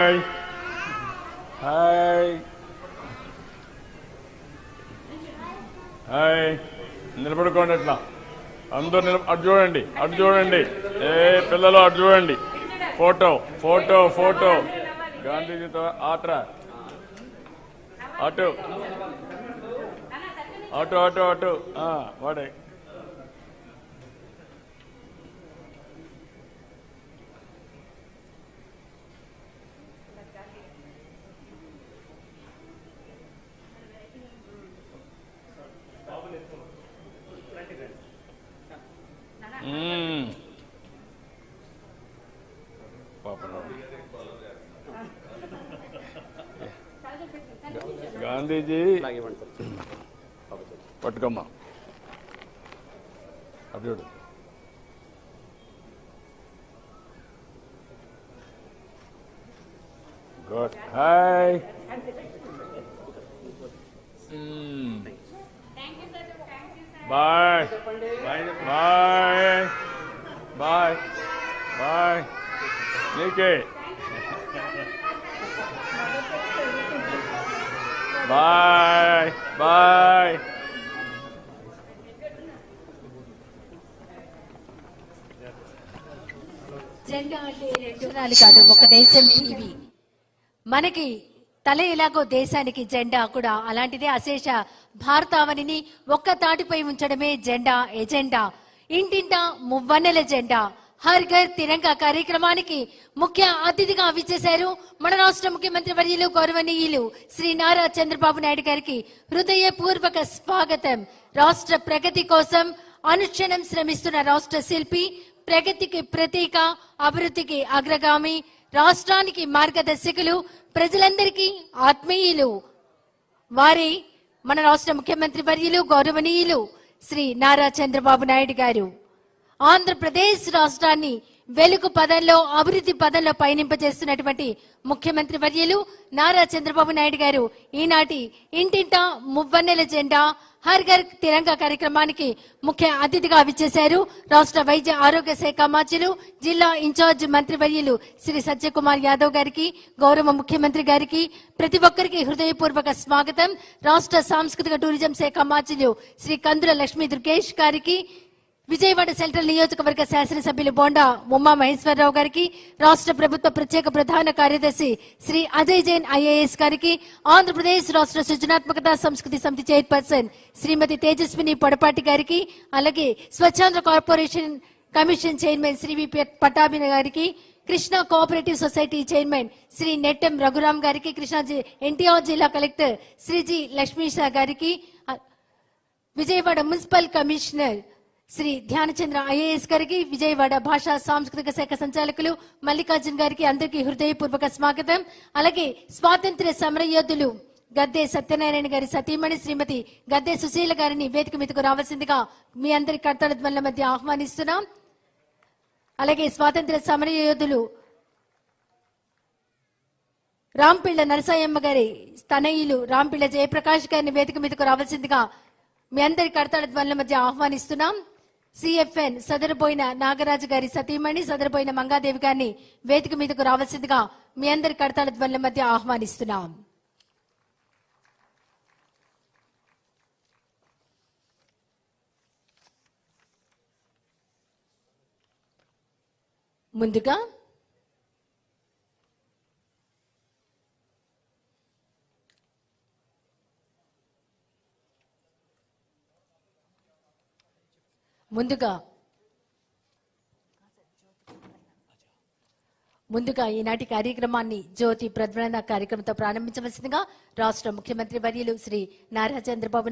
Hi hi hi నిలబడుకోండి అట్లా అందరూ అటు చూడండి అటు చూడండి ఏ పిల్లలు అటు చూడండి ఫోటో ఫోటో ఫోటో గాంధీజీతో ఆట్రా అటు అటు అటు అటు వాడే గాంధీజీ పట్టుకమ్మా అటు good hi bye bye bye bye నీకే బాయ్ బాయ్ జెండా అంటే రెండు కాదు, ఒక దేశం టీవీ. మనకి తల ఎలాగో దేశానికి జెండా కూడా అలాంటిదే. అశేష భారతావనిని ఒక్క తాటిపై ఉంచడమే జెండా ఎజెండా. ఇంటింటా మువ్వన్నెల జెండా. హర్ ఘర్ తిరంగా కార్యక్రమానికి ముఖ్య అతిథిగా విచ్చేశారు మన రాష్ట్ర ముఖ్యమంత్రి వర్యులు గౌరవనీయులు శ్రీ నారా చంద్రబాబు నాయుడు గారికి హృదయపూర్వక స్వాగతం. రాష్ట్ర ప్రగతి కోసం అనుక్షణం శ్రమిస్తున్న రాష్ట్ర శిల్పి, ప్రగతికి ప్రతీక, అభివృద్ధికి అగ్రగామి, రాష్ట్రానికి మార్గదర్శకులు, ప్రజలందరికీ ఆత్మీయులు వారి మన రాష్ట్ర ముఖ్యమంత్రి వర్యులు గౌరవనీయులు శ్రీ నారా చంద్రబాబు నాయుడు గారు. ఆంధ్రప్రదేశ్ రాష్ట్రాన్ని వెలుగు పదంలో, అభివృద్ధి పదంలో పయనింపజేస్తున్నటువంటి ముఖ్యమంత్రి వర్యులు నారా చంద్రబాబు నాయుడు గారు ఈనాటి ఇంటింటా మువ్వన్నెల జెండా హర్ ఘర్ తిరంగా కార్యక్రమానికి ముఖ్య అతిథిగా విచ్చేశారు రాష్ట్ర వైద్య ఆరోగ్య శాఖ మంత్రులు, జిల్లా ఇన్ఛార్జ్ మంత్రివర్యులు శ్రీ సత్యకుమార్ యాదవ్ గారికి, గౌరవ ముఖ్యమంత్రి గారికి, ప్రతి ఒక్కరికి హృదయపూర్వక స్వాగతం. రాష్ట్ర సాంస్కృతిక టూరిజం శాఖ మంత్రులు శ్రీ కందుల లక్ష్మీ దుర్గేష్ గారికి, విజయవాడ సెంట్రల్ నియోజకవర్గ శాసనసభ్యులు బోండా ఉమా మహేశ్వరరావు గారికి, రాష్ట్ర ప్రభుత్వ ప్రత్యేక ప్రధాన కార్యదర్శి శ్రీ అజయ్ జైన్ ఐఏఎస్ గారికి, ఆంధ్రప్రదేశ్ రాష్ట్ర సృజనాత్మకత సంస్కృతి సమితి చైర్పర్సన్ శ్రీమతి తేజస్విని పొడపాటి గారికి, అలాగే Swachhandhra corporation commission chairman Shri VP Pattabhi గారికి, Krishna cooperative society chairman Shri Nettem Raghuram గారికి, కృష్ణా ఎన్టీఆర్ జిల్లా కలెక్టర్ శ్రీజీ లక్ష్మీషా గారికి, Vijayawada municipal commissioner Shri Dhyanachandra IAS గారికి, విజయవాడ భాషా సాంస్కృతిక శాఖ సంచాలకులు మల్లికార్జున్ గారికి అందరికీ హృదయపూర్వక స్వాగతం. అలాగే స్వాతంత్ర్య సమరయోధులు గద్దె సత్యనారాయణ గారి సతీమణి శ్రీమతి గద్దె సుశీల గారిని వేదిక మీదకు రావాల్సిందిగా మీ అందరి కర్తవ్యాల మధ్య ఆహ్వానిస్తున్నాం. అలాగే స్వాతంత్ర్య సమరయోధులు రాంపిళ్ల నరసాయమ్మ గారి తనయులు రాంపిళ్ల జయప్రకాష్ గారిని వేదిక మీదకు రావాల్సిందిగా మీ అందరి కర్తవ్యాల మధ్య ఆహ్వానిస్తున్నాం. సిఎఫ్ఎన్ సదరబోయిన నాగరాజు గారి సతీమణి సదరబోయిన మంగాదేవి గారిని వేదిక మీదకు రావాల్సిందిగా మీ అందరి కర్తవ్యాల మధ్య ఆహ్వానిస్తున్నాం. ముందుగా ఈనాటి కార్యక్రమాన్ని జ్యోతి ప్రజ్వలన కార్యక్రమంతో ప్రారంభించవలసిందిగా రాష్ట్ర ముఖ్యమంత్రి వర్యులు శ్రీ నారా చంద్రబాబు నాయుడు